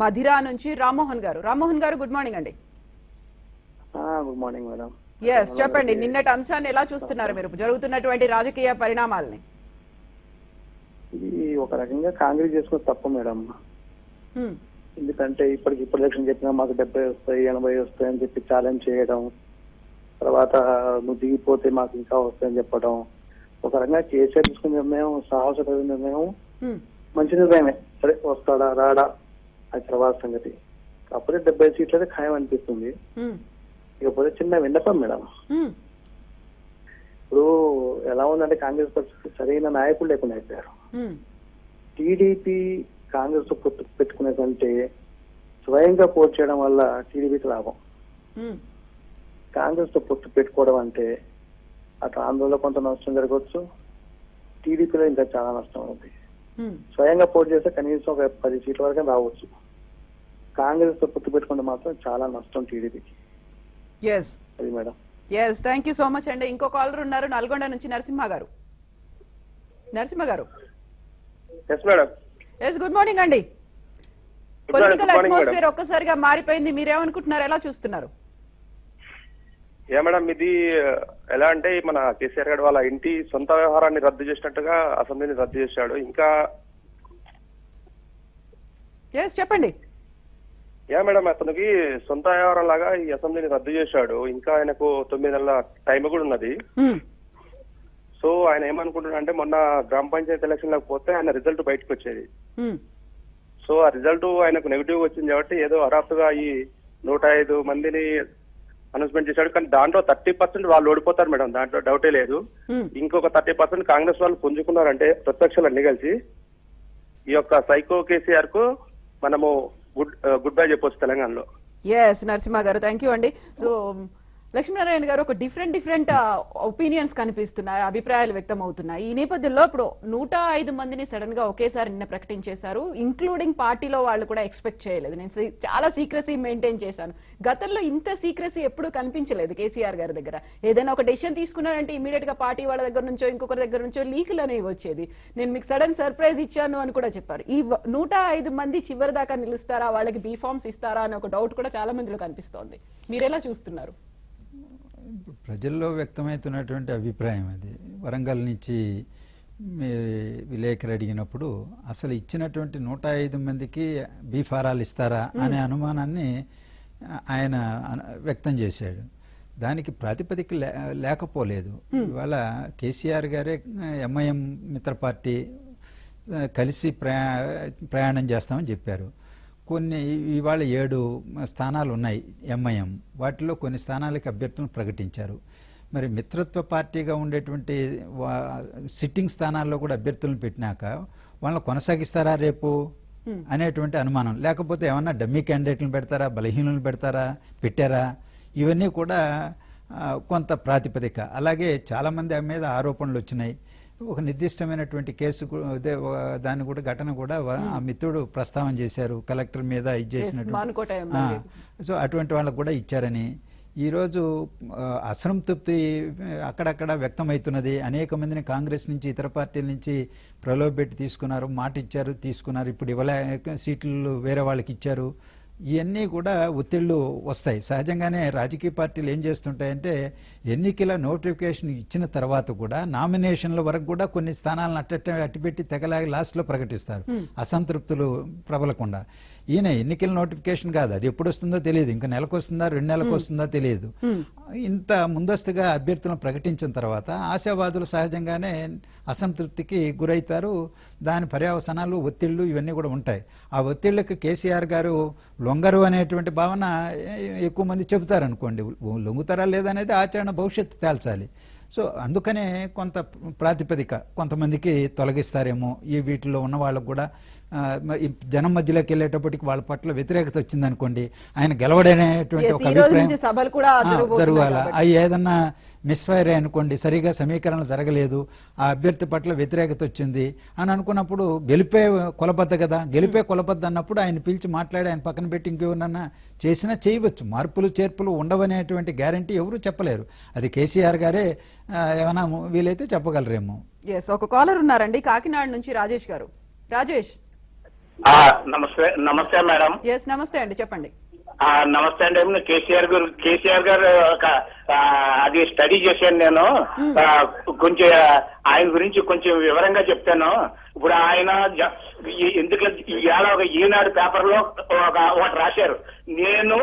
మధిరా నుంచి రామ్మోహన్ గారు good morning అండి. Good morning madam. ఎస్ చెప్పండి, నిన్నటి అంశాన్ని ఎలా చూస్తున్నారు మీరు, జరుగుతున్నటువంటి రాజకీయ పరిణామాలని? ఇది ఒక రకంగా కాంగ్రెస్ చేసుకున్న తప్పు మేడం. ఎందుకంటే ఇప్పుడు ఎలక్షన్ చెప్పినా మాకు 70 వస్తాయి 80 వస్తాయి అని చెప్పి ఛాలెంజ్ చేయడం, తర్వాత నువ్వు దిగిపోతే మాకు ఇంకా వస్తాయని చెప్పడం, ఒక రకంగా కేసీఆర్ తీసుకున్న నిర్ణయం సాహసపడే నిర్ణయం, మంచి నిర్ణయమే. సరే వస్తాడా రాడా అది తర్వాత సంగతి. కాకపోతే 70 సీట్లు అయితే ఖాయం అనిపిస్తుంది. ఇకపోతే చిన్న విన్నపం మేడం, ఇప్పుడు ఎలా ఉందంటే కాంగ్రెస్ పరిస్థితి సరైన నాయకులు లేకుండా అయిపోయారు. టీడీపీ కాంగ్రెస్ తో పొత్తు పెట్టుకునే కంటే స్వయంగా పోటీ చేయడం వల్ల టీడీపీకి లాభం. కాంగ్రెస్ తో పొత్తు పెట్టుకోవడం అంటే అటు ఆంధ్రలో కొంత నష్టం జరగవచ్చు, టీడీపీలో ఇంకా చాలా నష్టం అవుతుంది. స్వయంగా పోటీ చేస్తే కనీసం ఒక 10 సీట్ల వరకు రావచ్చు. కాంగ్రెస్ తో పొత్తు పెట్టుకుంటే మాత్రం చాలా నష్టం టీడీపీకి. అది madam. Thank you so much అండి. ఇంకో కాలర్ ఉన్నారు నల్గొండ నుంచి, నరసింహ గారు. గుడ్ మార్నింగ్ అండి. పొలిటికల్ అట్మాస్ఫియర్ ఒక్కసారిగా మారిపోయింది, మీరేమనుకుంటున్నారు, ఎలా చూస్తున్నారు? మేడం, ఇది ఎలా అంటే మన కేసీఆర్ గారు వాళ్ళ ఇంటి సొంత వ్యవహారాన్ని రద్దు చేసినట్టుగా అసెంబ్లీని రద్దు చేశాడు. ఇంకా చెప్పండి. మేడం, అతనికి సొంత వ్యవహారం లాగా ఈ అసెంబ్లీని రద్దు చేశాడు. ఇంకా ఆయనకు 9 నెలల టైం కూడా ఉన్నది. సో ఆయన ఏమనుకుంటున్నా అంటే మొన్న గ్రామ పంచాయతీ ఎలక్షన్ లకు పోతే ఆయన రిజల్ట్ బయటకు వచ్చేది. సో ఆ రిజల్ట్ ఆయనకు నెగిటివ్ వచ్చింది కాబట్టి ఏదో హఠాత్తుగా ఈ 105 మందిని అనౌన్స్మెంట్ చేశాడు. కానీ దాంట్లో 30% వాళ్ళు ఓడిపోతారు మేడం, దాంట్లో డౌటే లేదు. ఇంకొక 30% కాంగ్రెస్ వాళ్ళు పుంజుకున్నారంటే ప్రతిపక్షాలు అన్ని కలిసి ఈ యొక్క సైకో కేసీఆర్ కు మనము గుడ్ బై చెప్పొచ్చు తెలంగాణలో. నరసింహ గారు థ్యాంక్ యూ అండి. సో లక్ష్మీనారాయణ గారు, ఒక డిఫరెంట్ ఒపీనియన్స్ కనిపిస్తున్నాయి, అభిప్రాయాలు వ్యక్తం అవుతున్నాయి. ఈ నేపథ్యంలో ఇప్పుడు 105 మందిని సడన్ గా ఒకేసారి నిన్న ప్రకటించేశారు, ఇంక్లూడింగ్ పార్టీలో వాళ్ళు కూడా ఎక్స్పెక్ట్ చేయలేదు. నేను చాలా సీక్రసీ మెయింటైన్ చేశాను. గతంలో ఇంత సీక్రసీ ఎప్పుడు కనిపించలేదు కేసీఆర్ గారి దగ్గర. ఏదైనా ఒక డెసిషన్ తీసుకున్నారంటే ఇమీడియట్ గా పార్టీ వాళ్ళ దగ్గర నుంచో ఇంకొకరి దగ్గర నుంచో లీకులు అనేవి వచ్చేది. నేను మీకు సడన్ సర్ప్రైజ్ ఇచ్చాను అని కూడా చెప్పారు. ఈ 105 మంది చివరి దాకా నిలుస్తారా, వాళ్ళకి బీ ఫార్మ్స్ ఇస్తారా అనే ఒక డౌట్ కూడా చాలా మందిలో కనిపిస్తోంది. మీరెలా చూస్తున్నారు? ప్రజల్లో వ్యక్తమవుతున్నటువంటి అభిప్రాయం అది. వరంగల్ నుంచి విలేకరు అడిగినప్పుడు అసలు ఇచ్చినటువంటి 105 మందికి బీఫారాలు ఇస్తారా అనే అనుమానాన్ని ఆయన వ్యక్తం చేశాడు. దానికి ప్రాతిపదిక లేకపోలేదు. ఇవాళ కేసీఆర్ గారే ఎంఐఎం మిత్ర పార్టీ కలిసి ప్రయాణం చేస్తామని చెప్పారు. కొన్ని ఇవాళ 7 స్థానాలు ఉన్నాయి ఎంఐఎం, వాటిలో కొన్ని స్థానాలకు అభ్యర్థులను ప్రకటించారు. మరి మిత్రత్వ పార్టీగా ఉండేటువంటి సిట్టింగ్ స్థానాల్లో కూడా అభ్యర్థులను పెట్టినాక వాళ్ళని కొనసాగిస్తారా రేపు అనేటువంటి అనుమానం. లేకపోతే ఏమన్నా డమ్మీ క్యాండిడేట్లను పెడతారా, బలహీనులను పెడతారా, పెట్టారా, ఇవన్నీ కూడా కొంత ప్రాతిపదిక. అలాగే చాలామంది మీద ఆరోపణలు వచ్చినాయి. ఒక నిర్దిష్టమైనటువంటి కేసు దాన్ని కూడా ఘటన కూడా ఆ మిత్రుడు ప్రస్తావన చేశారు, కలెక్టర్ మీద ఇచ్చేసినట్టు. సో అటువంటి వాళ్ళకు కూడా ఇచ్చారని ఈరోజు అసంతృప్తి అక్కడక్కడ వ్యక్తమవుతున్నది. అనేక మందిని కాంగ్రెస్ నుంచి ఇతర పార్టీల నుంచి ప్రలోభపెట్టి తీసుకున్నారు, మాట ఇచ్చారు, తీసుకున్నారు. ఇప్పుడు ఇవ్వలేక సీట్లు వేరే వాళ్ళకి ఇచ్చారు. ఇవన్నీ కూడా ఒత్తిళ్లు వస్తాయి. సహజంగానే రాజకీయ పార్టీలు ఏం చేస్తుంటాయంటే ఎన్నికల నోటిఫికేషన్ ఇచ్చిన తర్వాత కూడా నామినేషన్ల వరకు కూడా కొన్ని స్థానాలను అట్టిపెట్టి తెగలాగి లాస్ట్లో ప్రకటిస్తారు, అసంతృప్తులు ప్రబలకుండా. ఈయన ఎన్నికల నోటిఫికేషన్ కాదు, అది ఎప్పుడు వస్తుందో తెలియదు, ఇంకా నెలకు వస్తుందా 2 నెలలకు వస్తుందా తెలియదు. ఇంత ముందస్తుగా అభ్యర్థులను ప్రకటించిన తర్వాత ఆశావాదులు సహజంగానే అసంతృప్తికి గురవుతారు. దాని పర్యవసనాలు ఒత్తిళ్లు ఇవన్నీ కూడా ఉంటాయి. ఆ ఒత్తిళ్లకు కేసీఆర్ గారు లొంగరు అనేటువంటి భావన ఎక్కువ మంది చెబుతారనుకోండి. లొంగుతారా లేదనేది ఆచరణ భవిష్యత్తు తేల్చాలి. సో అందుకనే కొంత ప్రాతిపదిక కొంతమందికి తొలగిస్తారేమో. ఈ వీటిలో ఉన్న వాళ్ళకు కూడా జనం మధ్యలోకి వెళ్ళేటప్పటికి వాళ్ళ పట్ల వ్యతిరేకత వచ్చిందనుకోండి, ఆయన గెలవడనేటువంటి ఒక అభిప్రాయం జరగాల. అవి ఏదన్నా మిస్ఫైర్ అనుకోండి, సరిగా సమీకరణ జరగలేదు, ఆ అభ్యర్థి పట్ల వ్యతిరేకత వచ్చింది అని అనుకున్నప్పుడు గెలిపే కొలబద్ద కదా, గెలిపే కొలబద్ద అన్నప్పుడు ఆయన పిలిచి మాట్లాడి ఆయన పక్కన పెట్టి ఇంకెవరన్నా చేసినా చేయవచ్చు. మార్పులు చేర్పులు ఉండవనేటువంటి గ్యారంటీ ఎవరు చెప్పలేరు. అది కేసీఆర్ గారే ఏమైనా వీలైతే చెప్పగలరేమో. ఒక కాలర్ ఉన్నారండి కాకినాడ నుంచి, రాజేష్ గారు. రాజేష్ నమస్తే మేడం. ఎస్ నమస్తే అండి, చెప్పండి. నమస్తే అండి. కేసీఆర్ గారు అది స్టడీ చేశాను నేను. కొంచెం ఆయన గురించి కొంచెం వివరంగా చెప్తాను. ఇప్పుడు ఆయన ఎందుకంటే ఇవాళ ఒక ఈనాడు పేపర్ లో ఒకటి రాశారు, నేను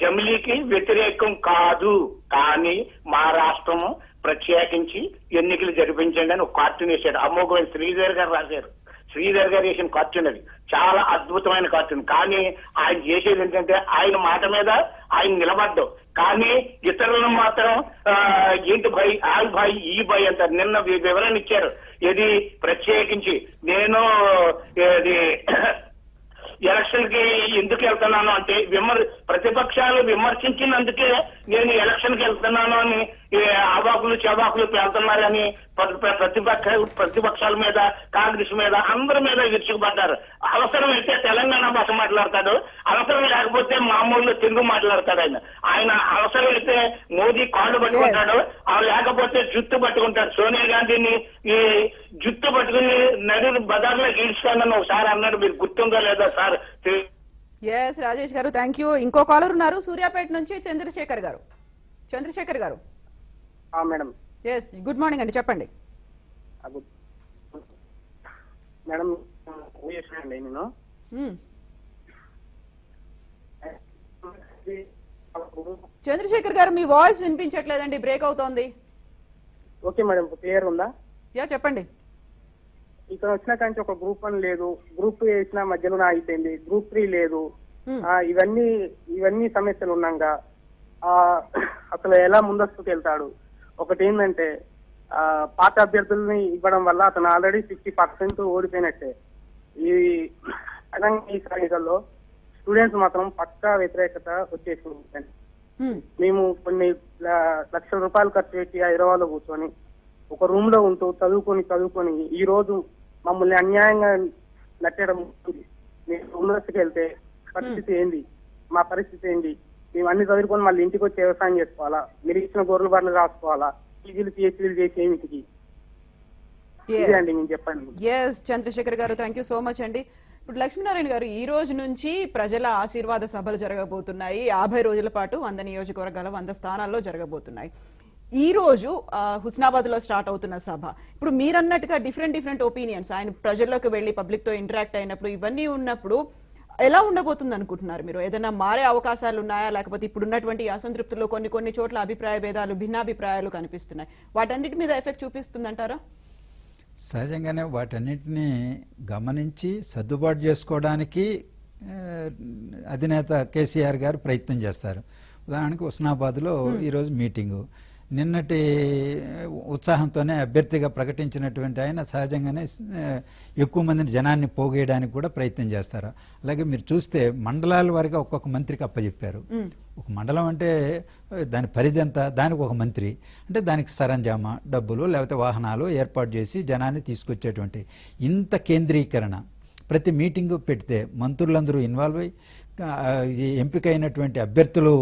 జమిలీకి వ్యతిరేకం కాదు, కానీ మా రాష్ట్రము ప్రత్యేకించి ఎన్నికలు జరిపించండి అని ఒక కార్టూన్ వేశాడు. అమ్మోగోవింద్ శ్రీధర్ గారు రాశారు. శ్రీధర్ గారు వేసిన కార్టూన్ అది చాలా అద్భుతమైన కార్టూన్. కానీ ఆయన చేసేది ఏంటంటే ఆయన మాట మీద ఆయన నిలబడ్డం, కానీ ఇతరులను మాత్రం ఏంటి భయ్ ఆ భయ్ ఈ భయ్ అంటారు. నిన్న వివరణ ఇచ్చారు, ఇది ప్రత్యేకించి నేను ఎలక్షన్ కి ఎందుకు వెళ్తున్నాను అంటే ప్రతిపక్షాలు విమర్శించినందుకే నేను ఎలక్షన్ కి వెళ్తున్నాను అని అవాకులు చవాకులు పేలుతున్నారని ప్రతిపక్షాల మీద, కాంగ్రెస్ మీద, అందరి మీద విరుచుకుపడ్డారు. అవసరమైతే తెలంగాణ భాష మాట్లాడతాడు, అవసరం లేకపోతే మామూలు తెలుగు మాట్లాడతాడు. ఆయన అవసరమైతే మోదీ కాళ్ళు పట్టుకుంటాడు, లేకపోతే జుట్టు పట్టుకుంటాడు. సోనియా గాంధీని ఈ జుట్టు పట్టుకుని నడి బజార్లో గీడ్చుతానని ఒకసారి అన్నాడు. మీరు గుర్తుందో లేదో సార్? ఎస్ రాజేష్ గారు, థ్యాంక్ యూ. ఇంకో కాలర్ ఉన్నారు సూర్యాపేట నుంచి, చంద్రశేఖర్ గారు. చంద్రశేఖర్ గారు మేడం. ఎస్ గుడ్ మార్నింగ్ అండి, చెప్పండి. మేడం అండి నేను చంద్రశేఖర్ గారు మీ వాయిస్ వినిపించట్లేదండి, బ్రేక్ అవుతోంది. ఓకే మేడం, క్లియర్ ఉందా? యా చెప్పండి. ఇక్కడ వచ్చిన కానీ ఒక గ్రూప్ 1 లేదు, గ్రూప్ 2 వేసిన మధ్యలోనే అయిపోయింది, గ్రూప్ 3 లేదు. ఇవన్నీ సమస్యలు ఉన్నాగా అసలు ఎలా ముందస్తుకు వెళ్తాడు? ఒకటి ఏంటంటే పాత అభ్యర్థుల్ని ఇవ్వడం వల్ల అతను ఆల్రెడీ 60% ఓడిపోయినట్టే. ఈ ఎన్నికల్లో స్టూడెంట్స్ మాత్రం పక్కా వ్యతిరేకత వచ్చేసింది. మేము కొన్ని లక్షల రూపాయలు ఖర్చు పెట్టి హైదరాబాద్ లో కూర్చొని ఒక రూమ్ లో ఉంటూ చదువుకొని ఈ రోజు మమ్మల్ని అన్యాయంగా నట్టడం. మీరు ముందస్తుకు వెళ్తే పరిస్థితి ఏంది, మా పరిస్థితి ఏంది? మేము అన్ని చదువుకొని మళ్ళీ ఇంటికి వచ్చి వ్యవసాయం చేసుకోవాలా? మీరు ఇచ్చిన గొర్రెల బర్రెలు రాసుకోవాలా? పీజీలు పిహెచ్డీలు చేసి ఏమిటికి? అండి నేను చెప్పండి. ఎస్ చంద్రశేఖర్ గారు, థ్యాంక్ యూ సో మచ్ అండి. ఇప్పుడు లక్ష్మీనారాయణ గారు, ఈ రోజు నుంచి ప్రజల ఆశీర్వాద సభలు జరగబోతున్నాయి. 50 రోజుల పాటు 100 నియోజకవర్గాల 100 స్థానాల్లో జరగబోతున్నాయి. ఈ రోజు హుస్నాబాద్ లో స్టార్ట్ అవుతున్న సభ, ఇప్పుడు మీరన్నట్టుగా డిఫరెంట్ ఒపీనియన్స్, ఆయన ప్రజల్లోకి వెళ్లి పబ్లిక్ తో ఇంటరాక్ట్ అయినప్పుడు ఇవన్నీ ఉన్నప్పుడు ఎలా ఉండబోతుంది అనుకుంటున్నారు మీరు? ఏదైనా మారే అవకాశాలు ఉన్నాయా, లేకపోతే ఇప్పుడు ఉన్నటువంటి అసంతృప్తిలో కొన్ని చోట్ల అభిప్రాయ భేదాలు, భిన్నాభిప్రాయాలు కనిపిస్తున్నాయి, వాటన్నిటి మీద ఎఫెక్ట్ చూపిస్తుందంటారా? సహజంగానే వాటన్నిటిని గమనించి సర్దుబాటు చేసుకోవడానికి అధినేత కేసీఆర్ గారు ప్రయత్నం చేస్తారు. ఉదాహరణకు హుస్నాబాద్లో ఈరోజు మీటింగు, నిన్నటి ఉత్సాహంతోనే అభ్యర్థిగా ప్రకటించినటువంటి ఆయన సహజంగానే ఎక్కువ మందిని జనాన్ని పోగేయడానికి కూడా ప్రయత్నం చేస్తారు. అలాగే మీరు చూస్తే మండలాల వారిగా ఒక్కొక్క మంత్రికి అప్పచెప్పారు. ఒక మండలం అంటే దాని పరిధి ఎంత, దానికి ఒక మంత్రి, అంటే దానికి సరంజామా డబ్బులు లేకపోతే వాహనాలు ఏర్పాటు చేసి జనాన్ని తీసుకొచ్చేటువంటి ఇంత కేంద్రీకరణ ప్రతి మీటింగు పెడితే మంత్రులందరూ ఇన్వాల్వ్ అయ్యి ఎంపికైనటువంటి అభ్యర్థులు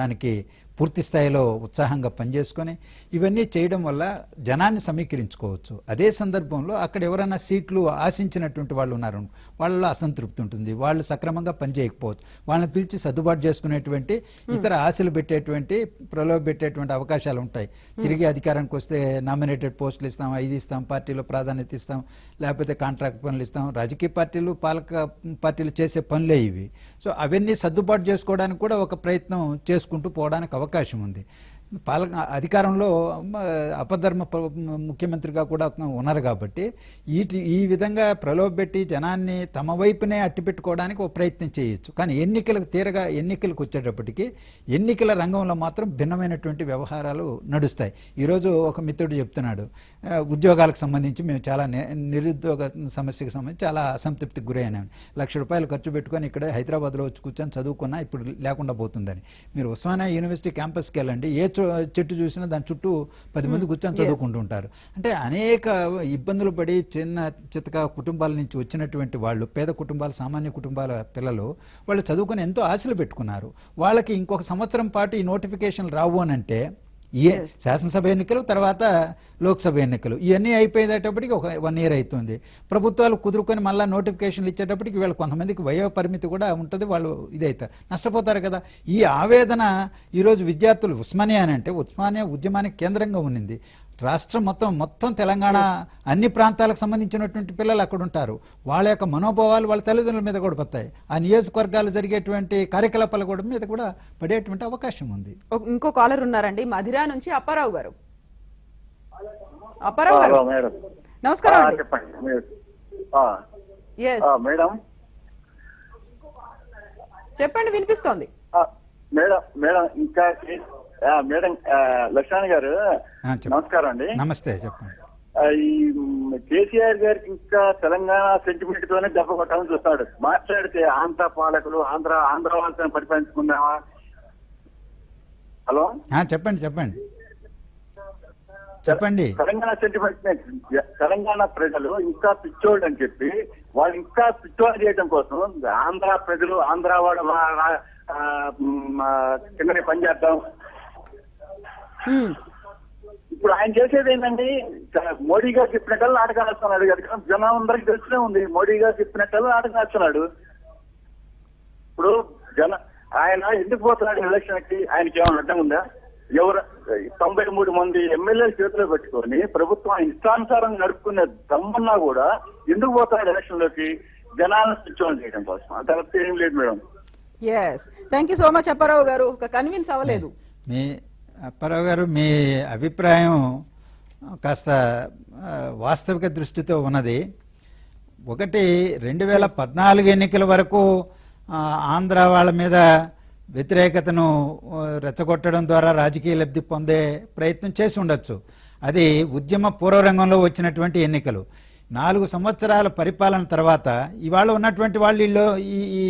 దానికి పూర్తి స్థాయిలో ఉత్సాహంగా పనిచేసుకొని ఇవన్నీ చేయడం వల్ల జనాన్ని సమీకరించుకోవచ్చు. అదే సందర్భంలో అక్కడ ఎవరైనా సీట్లు ఆశించినటువంటి వాళ్ళు ఉన్నారు, వాళ్ళలో అసంతృప్తి ఉంటుంది, వాళ్ళు సక్రమంగా పనిచేయకపోవచ్చు, వాళ్ళని పిలిచి సర్దుబాటు చేసుకునేటువంటి ఇతర ఆశలు పెట్టేటువంటి ప్రలోభ పెట్టేటువంటి అవకాశాలు ఉంటాయి. తిరిగి అధికారానికి వస్తే నామినేటెడ్ పోస్టులు ఇస్తాం, 5 ఇస్తాం, పార్టీలో ప్రాధాన్యత ఇస్తాం, లేకపోతే కాంట్రాక్ట్ పనులు ఇస్తాం. రాజకీయ పార్టీలు పాలక పార్టీలు చేసే పనులే ఇవి. సో అవన్నీ సర్దుబాటు చేసుకోవడానికి కూడా ఒక ప్రయత్నం చేసుకుంటూ పోవడానికి అవకాశం ఉంది. అధికారంలో అపధర్మ ముఖ్యమంత్రిగా కూడా ఉన్నారు కాబట్టి ఈ విధంగా ప్రలోభపెట్టి జనాన్ని తమ వైపునే అట్టిపెట్టుకోవడానికి ఒక ప్రయత్నం చేయొచ్చు. కానీ ఎన్నికలకు వచ్చేటప్పటికి ఎన్నికల రంగంలో మాత్రం భిన్నమైనటువంటి వ్యవహారాలు నడుస్తాయి. ఈరోజు ఒక మిత్రుడు చెప్తున్నాడు, ఉద్యోగాలకు సంబంధించి మేము చాలా నిరుద్యోగ సమస్యకు సంబంధించి చాలా అసంతృప్తికి గురైనాం, ₹1,00,000 ఖర్చు పెట్టుకొని ఇక్కడ హైదరాబాద్లో వచ్చి కూర్చొని చదువుకున్నా ఇప్పుడు లేకుండా పోతుందని. మీరు ఉస్మానియా యూనివర్సిటీ క్యాంపస్కి వెళ్ళండి, ఏ చెట్టు చూసినా దాని చుట్టూ 10 మంది కూర్చొని చదువుకుంటుంటారు. అంటే అనేక ఇబ్బందులు పడి చితక కుటుంబాల నుంచి వచ్చినటువంటి వాళ్ళు, పేద కుటుంబాలు, సామాన్య కుటుంబాల పిల్లలు, వాళ్ళు చదువుకుని ఎంతో ఆశలు పెట్టుకున్నారు. వాళ్ళకి ఇంకొక సంవత్సరం పాటు ఈ నోటిఫికేషన్లు రావు అని అంటే ఈ శాసనసభ ఎన్నికలు తర్వాత లోక్సభ ఎన్నికలు ఇవన్నీ అయిపోయేటప్పటికి ఒక 1 year అవుతుంది. ప్రభుత్వాలు కుదురుకొని మళ్ళీ నోటిఫికేషన్లు ఇచ్చేటప్పటికి వీళ్ళు కొంతమందికి వయో పరిమితి కూడా ఉంటుంది, వాళ్ళు ఇదవుతారు, నష్టపోతారు కదా. ఈ ఆవేదన ఈరోజు విద్యార్థులు ఉస్మానియా అని అంటే ఉస్మానియా ఉద్యమానికి కేంద్రంగా ఉన్నింది. రాష్ట్రం మొత్తం తెలంగాణ అన్ని ప్రాంతాలకు సంబంధించినటువంటి పిల్లలు అక్కడ ఉంటారు. వాళ్ళ యొక్క మనోభావాలు వాళ్ళ తల్లిదండ్రుల మీద కూడా పడతాయి. ఆ నియోజకవర్గాలు జరిగేటువంటి కార్యకలాపాల కూడా మీద కూడా పడేటువంటి అవకాశం ఉంది. ఇంకో కాలర్ ఉన్నారండి, మధిరా నుంచి అప్పారావు గారు. అప్పారావు గారు నమస్కారం అండి. చెప్పండి మేడం చెప్పండి, వినిపిస్తోంది. మేడం మేడం ఇంకా మేడం లక్ష్మణ్ గారు నమస్కారం అండి. నమస్తే, చెప్పండి. ఈ కేసీఆర్ గారికి ఇంకా తెలంగాణ సెంటిమెంట్ తోనే దెబ్బ కొట్టాలని చూస్తాడు. మాట్లాడితే ఆంధ్ర పాలకులు ఆంధ్ర వాళ్ళని పరిపాలించుకుందామా? హలో చెప్పండి చెప్పండి. తెలంగాణ సెంటిమెంట్ తెలంగాణ ప్రజలు ఇంకా పిచ్చోళ్ళు అని చెప్పి వాళ్ళు ఇంకా పిచ్చోళ్ళు చేయడం కోసం ఆంధ్ర ప్రజలు ఆంధ్ర వాడు కిందనే పనిచేద్దాం. ఇప్పుడు ఆయన చేసేది ఏంటండి, మోడీ గారు చెప్పినట్టు నాటకం వేస్తున్నాడు కదా. జనం అందరికి తెలిసినే ఉంది, మోడీ గారు చెప్పినట్టు నాటకం వేస్తున్నాడు. ఇప్పుడు ఆయన ఎందుకు పోతున్నాడు ఎలక్షన్ కి? ఆయనకి ఏమైనా అడ్డం ఉందా? 93 మంది ఎమ్మెల్యేలు చేతిలో పెట్టుకొని ప్రభుత్వం ఇష్టానుసారం నడుపుకునే దమ్మన్నా కూడా ఎందుకు పోతున్నాడు ఎలక్షన్ లోకి? జనాలను పిచ్చోళ్ళు చేయడం కోసం. అంత ఏం లేదు madam. Thank you so much Apparao గారు. కన్విన్స్ అవ్వలేదు. అప్పారావు గారు, మీ అభిప్రాయం కాస్త వాస్తవిక దృష్టితో ఉన్నది. ఒకటి, 2014 ఎన్నికల వరకు ఆంధ్ర వాళ్ళ మీద వ్యతిరేకతను రెచ్చగొట్టడం ద్వారా రాజకీయ లబ్ధి పొందే ప్రయత్నం చేసి ఉండొచ్చు. అది ఉద్యమ పూర్వరంగంలో వచ్చినటువంటి ఎన్నికలు. 4 సంవత్సరాల పరిపాలన తర్వాత ఇవాళ ఉన్నటువంటి వాళ్ళు ఈ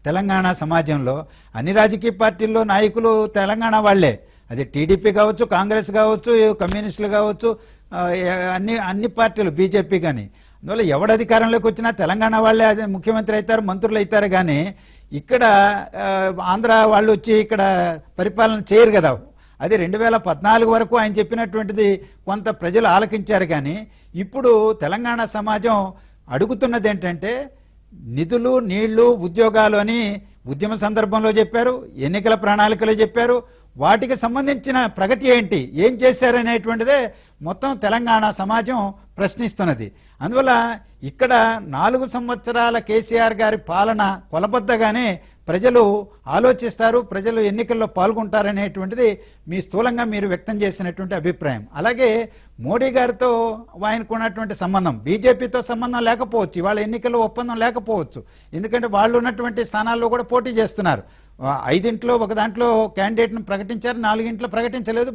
తెలంగాణ సమాజంలో అన్ని రాజకీయ పార్టీల్లో నాయకులు తెలంగాణ వాళ్లే. అది టీడీపీ కావచ్చు, కాంగ్రెస్ కావచ్చు, కమ్యూనిస్టులు కావచ్చు, అన్ని పార్టీలు, బీజేపీ కానీ. అందువల్ల ఎవడు అధికారంలోకి వచ్చినా తెలంగాణ వాళ్ళే అదే ముఖ్యమంత్రి అవుతారు, మంత్రులు అవుతారు. కానీ ఇక్కడ ఆంధ్ర వాళ్ళు వచ్చి ఇక్కడ పరిపాలన చేయరు కదా. అది 2014 వరకు ఆయన చెప్పినటువంటిది కొంత ప్రజలు ఆలకించారు. కానీ ఇప్పుడు తెలంగాణ సమాజం అడుగుతున్నది ఏంటంటే నిధులు, నీళ్లు, ఉద్యోగాలు అని ఉద్యమ సందర్భంలో చెప్పారు, ఎన్నికల ప్రణాళికలో చెప్పారు. వాటికి సంబంధించిన ప్రగతి ఏంటి, ఏం చేశారనేటువంటిదే మొత్తం తెలంగాణ సమాజం ప్రశ్నిస్తున్నది. అందువల్ల ఇక్కడ 4 సంవత్సరాల కేసీఆర్ గారి పాలన కొలబద్దగానే ప్రజలు ఆలోచిస్తారు, ప్రజలు ఎన్నికల్లో పాల్గొంటారనేటువంటిది మీ స్థూలంగా మీరు వ్యక్తం చేసినటువంటి అభిప్రాయం. అలాగే మోడీ గారితో ఆయనకు ఉన్నటువంటి సంబంధం, బీజేపీతో సంబంధం లేకపోవచ్చు, ఇవాళ ఎన్నికల్లో ఒప్పందం లేకపోవచ్చు. ఎందుకంటే వాళ్ళు ఉన్నటువంటి స్థానాల్లో కూడా పోటీ చేస్తున్నారు. 5 ఒక దాంట్లో క్యాండిడేట్ను ప్రకటించారు, 4 ప్రకటించలేదు,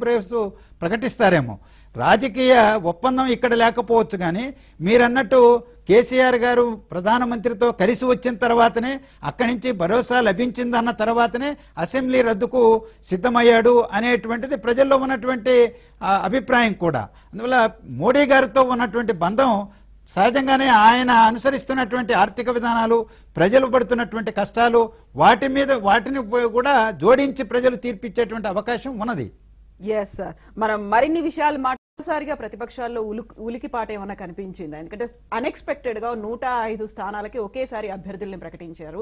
ప్రకటిస్తారేమో. రాజకీయ ఒప్పందం ఇక్కడ లేకపోవచ్చు. కానీ మీరన్నట్టు కేసీఆర్ గారు ప్రధానమంత్రితో కలిసి వచ్చిన తర్వాతనే, అక్కడి నుంచి భరోసా లభించిందన్న తర్వాతనే అసెంబ్లీ రద్దుకు సిద్ధమయ్యాడు అనేటువంటిది ప్రజల్లో ఉన్నటువంటి అభిప్రాయం కూడా. అందువల్ల మోడీ గారితో ఉన్నటువంటి బంధం సహజంగానే ఆయన అనుసరిస్తున్నటువంటి ఆర్థిక విధానాలు, ప్రజలు పడుతున్నటువంటి కష్టాలు, వాటిని కూడా జోడించి ప్రజలు తీర్పిచ్చేటువంటి అవకాశం ఉన్నది. మనం మరిన్ని విషయాలు మాట్లాడసారిగా ప్రతిపక్షాల్లో ఉలికిపాట ఏమన్నా కనిపించింది? ఎందుకంటే అన్ఎక్స్పెక్టెడ్ గా 105 స్థానాలకి ఒకేసారి అభ్యర్థుల్ని ప్రకటించారు.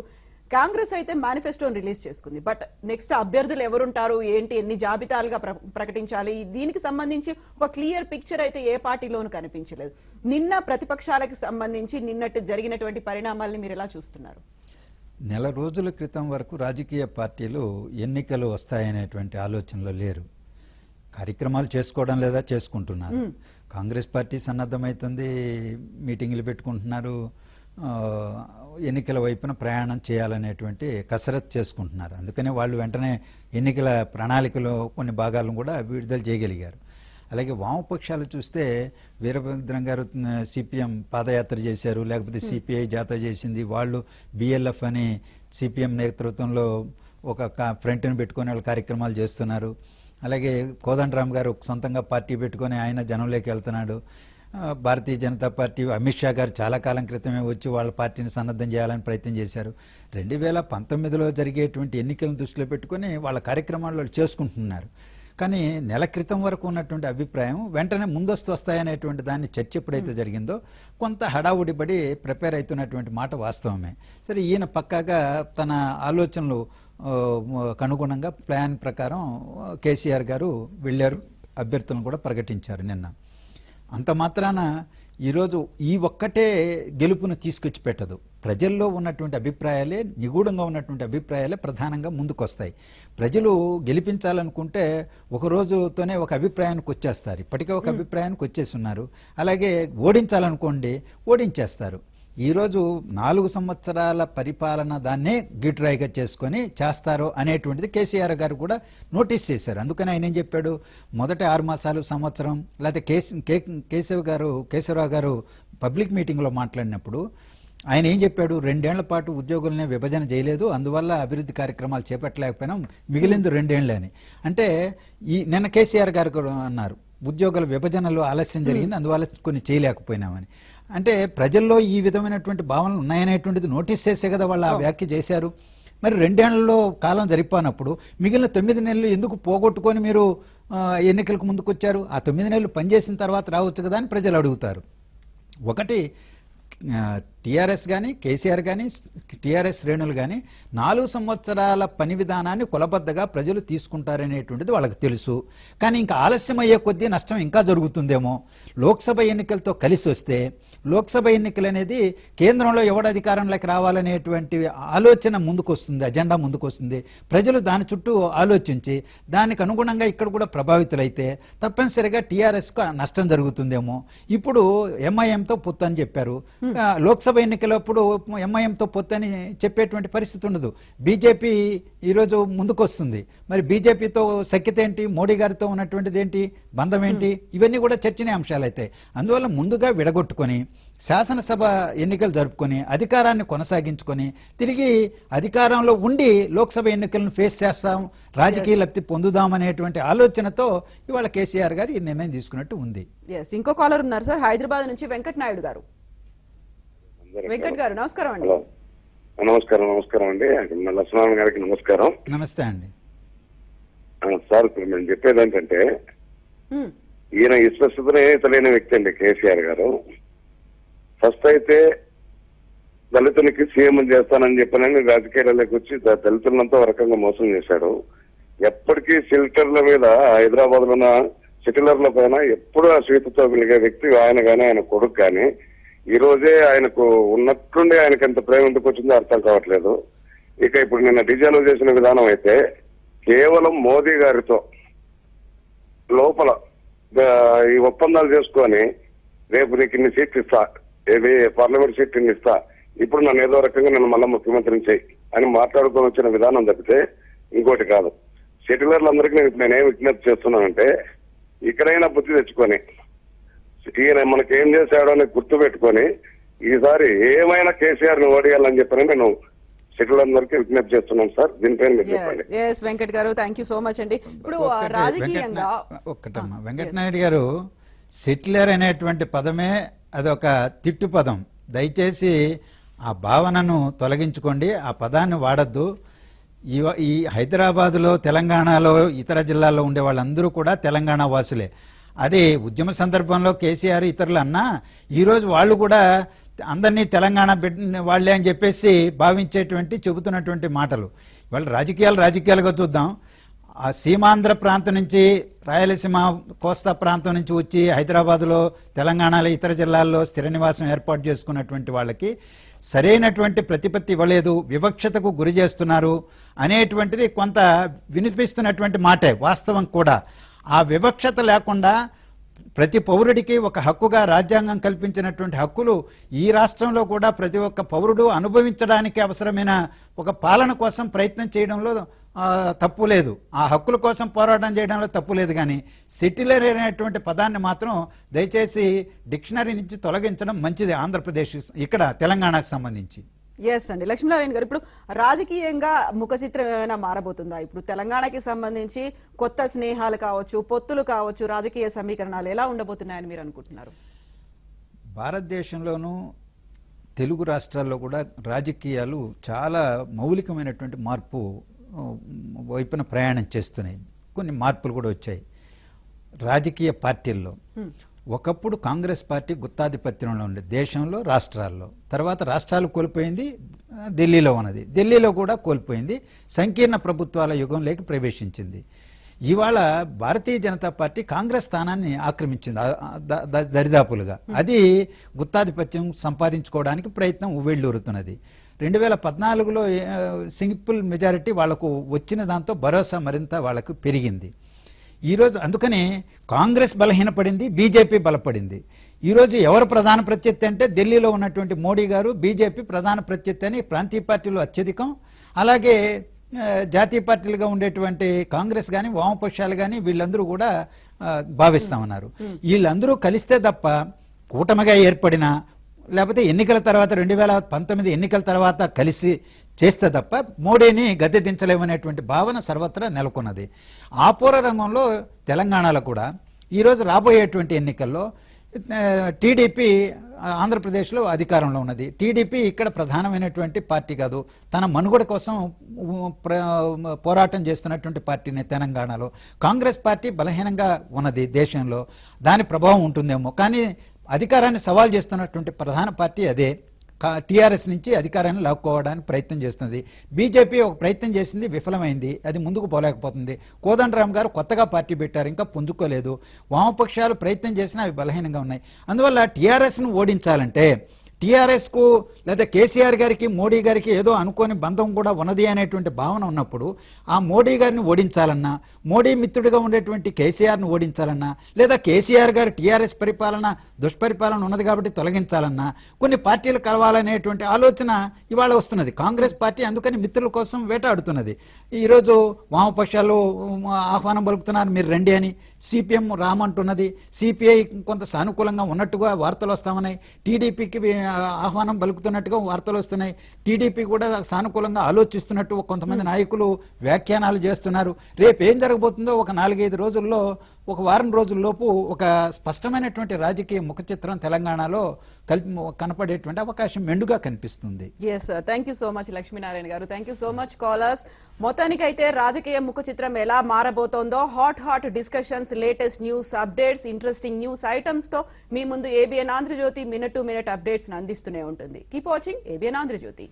కాంగ్రెస్ అయితే మేనిఫెస్టోని రిలీజ్ చేసుకుంది. బట్ నెక్స్ట్ అభ్యర్థులు ఎవరుంటారు, ఏంటి, ఎన్ని జాబితాలుగా ప్రకటించాలి, దీనికి సంబంధించి ఒక క్లియర్ పిక్చర్ అయితే ఏ పార్టీలోనూ కనిపించలేదు. నిన్న ప్రతిపక్షాలకు సంబంధించి నిన్నటి జరిగినటువంటి పరిణామాలని మీరు ఎలా చూస్తున్నారు? నెల రోజుల క్రితం వరకు రాజకీయ పార్టీలు ఎన్నికలు వస్తాయనేటువంటి ఆలోచనలో లేరు. కార్యక్రమాలు చేసుకోవడం లేదా చేసుకుంటున్నారు. కాంగ్రెస్ పార్టీ సన్నద్ధమవుతుంది, మీటింగ్లు పెట్టుకుంటున్నారు, ఎన్నికల వైపున ప్రయాణం చేయాలనేటువంటి కసరత్తు చేసుకుంటున్నారు. అందుకనే వాళ్ళు వెంటనే ఎన్నికల ప్రణాళికలో కొన్ని భాగాలను కూడా విడుదల చేయగలిగారు. అలాగే వామపక్షాలు చూస్తే వీరభద్రం గారు సిపిఎం పాదయాత్ర చేశారు, లేకపోతే సిపిఐ జాతర చేసింది. వాళ్ళు బిఎల్ఎఫ్ అని సిపిఎం నేతృత్వంలో ఒక ఫ్రంట్ని పెట్టుకొని వాళ్ళు కార్యక్రమాలు చేస్తున్నారు. అలాగే కోదండరామ్ గారు సొంతంగా పార్టీ పెట్టుకొని ఆయన జనంలోకి వెళ్తున్నాడు. భారతీయ జనతా పార్టీ అమిత్ షా గారు చాలా కాలం క్రితమే వచ్చి వాళ్ళ పార్టీని సన్నద్ధం చేయాలని ప్రయత్నం చేశారు. 2019లో జరిగేటువంటి ఎన్నికలను దృష్టిలో పెట్టుకొని వాళ్ళ కార్యక్రమాలు చేసుకుంటున్నారు. కానీ నెల క్రితం వరకు ఉన్నటువంటి అభిప్రాయం వెంటనే ముందస్తు వస్తాయనేటువంటి దాన్ని చర్చ ఎప్పుడైతే జరిగిందో కొంత హడావుడిపడి ప్రిపేర్ అవుతున్నటువంటి మాట వాస్తవమే. సరే, ఈయన పక్కాగా తన ఆలోచనలు అనుగుణంగా ప్లాన్ ప్రకారం కేసీఆర్ గారు వెళ్ళారు, అభ్యర్థులను కూడా ప్రకటించారు నిన్న. అంత మాత్రాన ఈరోజు ఈ ఒక్కటే గెలుపును తీసుకొచ్చి పెట్టదు. ప్రజల్లో ఉన్నటువంటి అభిప్రాయాలే, నిగూఢంగా ఉన్నటువంటి అభిప్రాయాలే ప్రధానంగా ముందుకొస్తాయి. ప్రజలు గెలిపించాలనుకుంటే ఒక రోజుతోనే ఒక అభిప్రాయానికి వచ్చేస్తారు. ఇప్పటికే ఒక అభిప్రాయానికి వచ్చేసి ఉన్నారు. అలాగే ఓడించాలనుకోండి, ఓడించేస్తారు. ఈరోజు 4 సంవత్సరాల పరిపాలన దాన్నే గిట్రాయిగా చేసుకొని చేస్తారు అనేటువంటిది కేసీఆర్ గారు కూడా నోటీస్ చేశారు. అందుకని ఆయన ఏం చెప్పాడు, మొదటి 6 మాసాలు, సంవత్సరం, లేకపోతే కేశవరావు గారు పబ్లిక్ మీటింగ్లో మాట్లాడినప్పుడు ఆయన ఏం చెప్పాడు, 2 ఏళ్ల పాటు ఉద్యోగులనే విభజన చేయలేదు, అందువల్ల అభివృద్ధి కార్యక్రమాలు చేపట్టలేకపోయినాం, మిగిలింది 2 ఏళ్లే అని. అంటే నిన్న కేసీఆర్ గారు కూడా అన్నారు, ఉద్యోగుల విభజనలో ఆలస్యం జరిగింది, అందువల్ల కొన్ని చేయలేకపోయినామని. అంటే ప్రజల్లో ఈ విధమైనటువంటి భావనలు ఉన్నాయనేటువంటిది నోటీస్ చేసే కదా వాళ్ళు ఆ వ్యాఖ్య చేశారు. మరి 2 ఏళ్లలో కాలం జరిపోనప్పుడు మిగిలిన 9 నెలలు ఎందుకు పోగొట్టుకొని మీరు ఎన్నికలకు ముందుకు వచ్చారు? ఆ 9 నెలలు పనిచేసిన తర్వాత రావచ్చు కదా అని ప్రజలు అడుగుతారు. ఒకటి, టీఆర్ఎస్ కానీ, కేసీఆర్ కానీ, టీఆర్ఎస్ శ్రేణులు కానీ 4 సంవత్సరాల పని విధానాన్ని కొలబద్దగా ప్రజలు తీసుకుంటారనేటువంటిది వాళ్ళకి తెలుసు. కానీ ఇంకా ఆలస్యం అయ్యే కొద్దీ నష్టం ఇంకా జరుగుతుందేమో. లోక్సభ ఎన్నికలతో కలిసి వస్తే లోక్సభ ఎన్నికలు అనేది కేంద్రంలో ఎవడు అధికారంలోకి రావాలనేటువంటి ఆలోచన ముందుకు వస్తుంది, అజెండా ముందుకు వస్తుంది. ప్రజలు దాని చుట్టూ ఆలోచించి దానికి అనుగుణంగా ఇక్కడ కూడా ప్రభావితులైతే తప్పనిసరిగా టీఆర్ఎస్కు నష్టం జరుగుతుందేమో. ఇప్పుడు ఎంఐఎంతో పొత్తు అని చెప్పారు. లోక్సభ ఎన్నికలప్పుడు ఎంఐఎంతో పొత్తని చెప్పేటువంటి పరిస్థితి ఉండదు. బీజేపీ ఈరోజు ముందుకు వస్తుంది. మరి బీజేపీతో సఖ్యత ఏంటి, మోడీ గారితో ఉన్నటువంటిది ఏంటి, బంధం ఏంటి, ఇవన్నీ కూడా చర్చనీయాంశాలు అయితే. అందువల్ల ముందుగా విడగొట్టుకొని శాసనసభ ఎన్నికలు జరుపుకొని అధికారాన్ని కొనసాగించుకొని తిరిగి అధికారంలో ఉండి లోక్సభ ఎన్నికలను ఫేస్ చేస్తాం, రాజకీయ లబ్ధి పొందుదామనేటువంటి ఆలోచనతో ఇవాళ కేసీఆర్ గారు ఈ నిర్ణయం తీసుకున్నట్టు ఉంది. ఇంకో కాలర్ ఉన్నారు సార్, హైదరాబాద్ నుంచి వెంకట్ నాయుడు గారు. వెంకట్ గారు నమస్కారం అండి. నమస్కారం అండి. లక్ష్మణ్ గారికి నమస్కారం. నమస్తే అండి. సార్, ఇప్పుడు మేము చెప్పేది ఏంటంటే, ఈయన విశ్వసనీయత తెలియని వ్యక్తి అండి కేసీఆర్ గారు. ఫస్ట్ అయితే దళితులకి సీఎం చేస్తానని చెప్పనని రాజకీయాల్లోకి వచ్చి దళితులంతా ఒక రకంగా మోసం చేశాడు. ఎప్పటికీ షెల్టర్ల మీద హైదరాబాద్ లో ఉన్న సిటిలర్ల పైన ఎప్పుడు ఆ స్వీతతో వెలిగే వ్యక్తి ఆయన కానీ, ఆయన కొడుకు కానీ. ఈ రోజే ఆయనకు ఉన్నట్టుండి ఆయనకు ఎంత ప్రేమ ఎందుకు వచ్చిందో అర్థం కావట్లేదు. ఇక ఇప్పుడు నిన్న డిజైన్ చేసిన విధానం అయితే కేవలం మోదీ గారితో లోపల ఈ ఒప్పందాలు చేసుకొని రేపు నీకు ఇన్ని సీట్లు ఇస్తా, ఏది పార్లమెంట్ సీట్ ఇన్ని ఇస్తా, ఇప్పుడు నన్ను ఏదో రకంగా నన్ను మళ్ళీ ముఖ్యమంత్రిని చేయి అని మాట్లాడుకొని వచ్చిన విధానం తప్పితే ఇంకోటి కాదు. సెటిలర్లందరికీ నేనేం విజ్ఞప్తి చేస్తున్నానంటే, ఇక్కడైనా బుద్ధి తెచ్చుకొని ఈయన మనకేం చేశాడో అని గుర్తు పెట్టుకొని ఈసారి ఏమైనా కేసీఆర్ ని ఓడియాలని చెప్పని నేను సెటిలర్లందరికీ విజ్ఞప్తి చేస్తున్నాను సార్. దీనిపైన మీరు చెప్పండి. వెంకట్ గారు, థ్యాంక్ యూ సో మచ్ అండి. ఇప్పుడు రాజకీయంగా ఒక్కటమ్మా, వెంకటనాయుడు గారు, సెటిలర్ అనేటువంటి పదమే అదొక తిట్టు పదం. దయచేసి ఆ భావనను తొలగించుకోండి, ఆ పదాన్ని వాడద్దు. ఈ హైదరాబాదులో, తెలంగాణలో, ఇతర జిల్లాల్లో ఉండే వాళ్ళందరూ కూడా తెలంగాణ వాసులే. అదే ఉద్యమ సందర్భంలో కేసీఆర్ ఇతరులు అన్నా ఈరోజు వాళ్ళు కూడా అందరినీ తెలంగాణ వాళ్ళే అని చెప్పేసి భావించేటువంటి చెబుతున్నటువంటి మాటలు. వాళ్ళు రాజకీయాలుగా చూద్దాం. ఆ సీమాంధ్ర ప్రాంతం నుంచి, రాయలసీమ కోస్తా ప్రాంతం నుంచి వచ్చి హైదరాబాదులో, తెలంగాణలో, ఇతర జిల్లాల్లో స్థిర నివాసం ఏర్పాటు చేసుకున్నటువంటి వాళ్ళకి సరైనటువంటి ప్రతిపత్తి ఇవ్వలేదు, వివక్షతకు గురి చేస్తున్నారు అనేటువంటిది కొంత వినిపిస్తున్నటువంటి మాటే, వాస్తవం కూడా. ఆ వివక్షత లేకుండా ప్రతి పౌరుడికి ఒక హక్కుగా రాజ్యాంగం కల్పించినటువంటి హక్కులు ఈ రాష్ట్రంలో కూడా ప్రతి ఒక్క పౌరుడు అనుభవించడానికి అవసరమైన ఒక పాలన కోసం ప్రయత్నం చేయడంలో తప్పు లేదు. ఆ హక్కుల కోసం పోరాటం చేయడంలో తప్పు లేదు. కానీ సెటిలర్ అనేటువంటి పదాన్ని మాత్రం దయచేసి డిక్షనరీ నుంచి తొలగించడం మంచిది. ఆంధ్రప్రదేశ్, ఇక్కడ తెలంగాణకు సంబంధించి. ఎస్ అండి. లక్ష్మీనారాయణ గారు, ఇప్పుడు రాజకీయంగా ముఖ చిత్రం ఏమైనా మారబోతుందా? ఇప్పుడు తెలంగాణకి సంబంధించి కొత్త స్నేహాలు కావచ్చు, పొత్తులు కావచ్చు, రాజకీయ సమీకరణాలు ఎలా ఉండబోతున్నాయని మీరు అనుకుంటున్నారు? భారతదేశంలోనూ తెలుగు రాష్ట్రాల్లో కూడా రాజకీయాలు చాలా మౌలికమైనటువంటి మార్పు వైపున ప్రయాణం చేస్తున్నాయి. కొన్ని మార్పులు కూడా వచ్చాయి రాజకీయ పార్టీల్లో. ఒకప్పుడు కాంగ్రెస్ పార్టీ గుత్తాధిపత్యంలో ఉండేది దేశంలో, రాష్ట్రాల్లో. తర్వాత రాష్ట్రాలు కోల్పోయింది, ఢిల్లీలో ఉన్నది, ఢిల్లీలో కూడా కోల్పోయింది, సంకీర్ణ ప్రభుత్వాల యుగంలోకి ప్రవేశించింది. ఇవాళ భారతీయ జనతా పార్టీ కాంగ్రెస్ స్థానాన్ని ఆక్రమించింది దరిదాపులుగా. అది గుత్తాధిపత్యం సంపాదించుకోవడానికి ప్రయత్నం ఉవ్వెళ్ళూరుతున్నది. 2014లో సింపుల్ మెజారిటీ వాళ్లకు వచ్చిన దాంతో భరోసా మరింత వాళ్లకు పెరిగింది. ఈరోజు అందుకని కాంగ్రెస్ బలహీనపడింది, బీజేపీ బలపడింది. ఈరోజు ఎవరు ప్రధాన ప్రత్యర్థి అంటే ఢిల్లీలో ఉన్నటువంటి మోడీ గారు, బీజేపీ ప్రధాన ప్రత్యర్థి అని ప్రాంతీయ పార్టీలు అత్యధికం. అలాగే జాతీయ పార్టీలుగా ఉండేటువంటి కాంగ్రెస్ కానీ వామపక్షాలు కానీ వీళ్ళందరూ కూడా భావిస్తామన్నారు. వీళ్ళందరూ కలిస్తే తప్ప కూటమిగా ఏర్పడిన లేకపోతే ఎన్నికల తర్వాత 2019 ఎన్నికల తర్వాత కలిసి చేస్తే తప్ప మోడీని గద్దె దించలేమనేటువంటి భావన సర్వత్రా నెలకొన్నది. ఆ పూర్వ రంగంలో తెలంగాణలో కూడా ఈరోజు రాబోయేటువంటి ఎన్నికల్లో టీడీపీ ఆంధ్రప్రదేశ్లో అధికారంలో ఉన్నది. టీడీపీ ఇక్కడ ప్రధానమైనటువంటి పార్టీ కాదు, తన మనుగడ కోసం పోరాటం చేస్తున్నటువంటి పార్టీనే తెలంగాణలో. కాంగ్రెస్ పార్టీ బలహీనంగా ఉన్నది దేశంలో, దాని ప్రభావం ఉంటుందేమో. కానీ అధికారాన్ని సవాల్ చేస్తున్నటువంటి ప్రధాన పార్టీ అదే. టీఆర్ఎస్ నుంచి అధికారాన్ని లాక్కోవడానికి ప్రయత్నం చేస్తుంది. బీజేపీ ఒక ప్రయత్నం చేసింది, విఫలమైంది, అది ముందుకు పోలేకపోతుంది. కోదండరామ్ గారు కొత్తగా పార్టీ పెట్టారు, ఇంకా పుంజుకోలేదు. వామపక్షాలు ప్రయత్నం చేసినా అవి బలహీనంగా ఉన్నాయి. అందువల్ల టీఆర్ఎస్ను ఓడించాలంటే టీఆర్ఎస్కు లేదా కేసీఆర్ గారికి మోడీ గారికి ఏదో అనుకోని బంధం కూడా ఉన్నది అనేటువంటి భావన ఉన్నప్పుడు ఆ మోడీ గారిని ఓడించాలన్నా, మోడీ మిత్రుడిగా ఉండేటువంటి కేసీఆర్ను ఓడించాలన్నా, లేదా కేసీఆర్ గారు టీఆర్ఎస్ పరిపాలన దుష్పరిపాలన ఉన్నది కాబట్టి తొలగించాలన్నా కొన్ని పార్టీలు కలవాలనేటువంటి ఆలోచన ఇవాళ వస్తున్నది. కాంగ్రెస్ పార్టీ అందుకని మిత్రుల కోసం వేటాడుతున్నది. ఈరోజు వామపక్షాలు ఆహ్వానం పలుకుతున్నారు, మీరు రండి అని. సిపిఎం రామంటున్నది, సిపిఐ కొంత సానుకూలంగా ఉన్నట్టుగా వార్తలు వస్తామన్నాయి. టీడీపీకి ఆహ్వానం పలుకుతున్నట్టుగా వార్తలు వస్తున్నాయి. టీడీపీ కూడా సానుకూలంగా ఆలోచిస్తున్నట్టు కొంతమంది నాయకులు వ్యాఖ్యానాలు చేస్తున్నారు. రేపు ఏం జరగబోతుందో ఒక 4-5 రోజుల్లో, ఒక వారం రోజుల్లోపు ఒక స్పష్టమైనటువంటి రాజకీయ ముఖ చిత్రం తెలంగాణలో కనపడేటువంటి అవకాశం మెండుగా కనిపిస్తుంది. Yes, thank you so much Lakshminarayana garu. Thank you so much callers. మొత్తానికైతే రాజకీయ ముఖ చిత్రం ఎలా మారబోతోందో, hot discussions, latest news updates, interesting news items తో మీ ముందు ABN Andhrajyothy minute to minute updates అందిస్తూనే ఉంటుంది. Keep watching ABN Andhra Jyothi.